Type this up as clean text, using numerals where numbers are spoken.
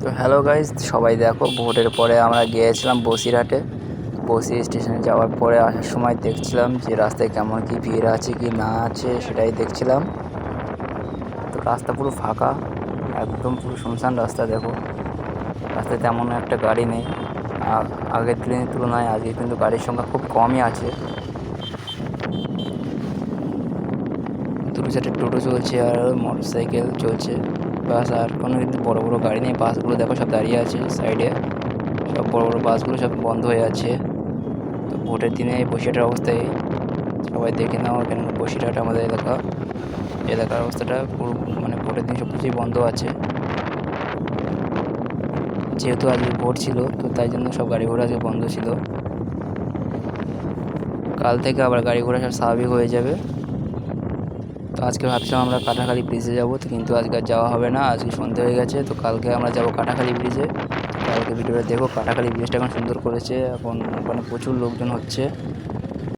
তো hello guys, সবাই দেখো, ভোটের পরে আমরা গিয়েছিলাম বসিরহাটে। বসি স্টেশনে যাওয়ার পরে আসার সময় দেখছিলাম যে রাস্তায় কেমন কি ভিড় আছে কি না আছে, সেটাই দেখছিলাম। তো রাস্তা পুরো ফাঁকা, একদম পুরো শুনশান রাস্তা। দেখো, রাস্তায় তেমন একটা গাড়ি নেই। আগের দিনের তুলনায় আজকে কিন্তু গাড়ির সংখ্যা খুব কমই আছে। দুটো চারটে টোটো চলছে আর মোটর সাইকেল চলছে, বাস। আর কোনো কিন্তু বড় বড় গাড়ি নেই। বাসগুলো দেখো সব দাঁড়িয়ে আছে সাইডে, সব বড় বড় বাসগুলো সব বন্ধ হয়ে আছে। তো ভোটের দিনে এই বসিরহাটের অবস্থা এই। সবাই দেখে নাও, কেন বসিরহাট আমাদের এলাকার অবস্থাটা পুরো, মানে ভোটের দিন সব কিছুই বন্ধ আছে। যেহেতু আজকে ভোট ছিল, তো তাই জন্য সব গাড়ি ঘোড়া আজকে বন্ধ ছিল। কাল থেকে আবার গাড়ি ঘোড়া সব স্বাভাবিক হয়ে যাবে। তো আজকে ভাবছিলাম আমরা কাটাখালি ব্রিজে যাবো, তো কিন্তু আজকে আর যাওয়া হবে না, আজকে সন্ধে হয়ে গেছে। তো কালকে আমরা যাব কাটাখালি ব্রিজে। কালকে ভিডিওটা দেখো, কাটাখালি ব্রিজটা এখন সুন্দর করেছে, এখন ওখানে প্রচুর লোকজন হচ্ছে।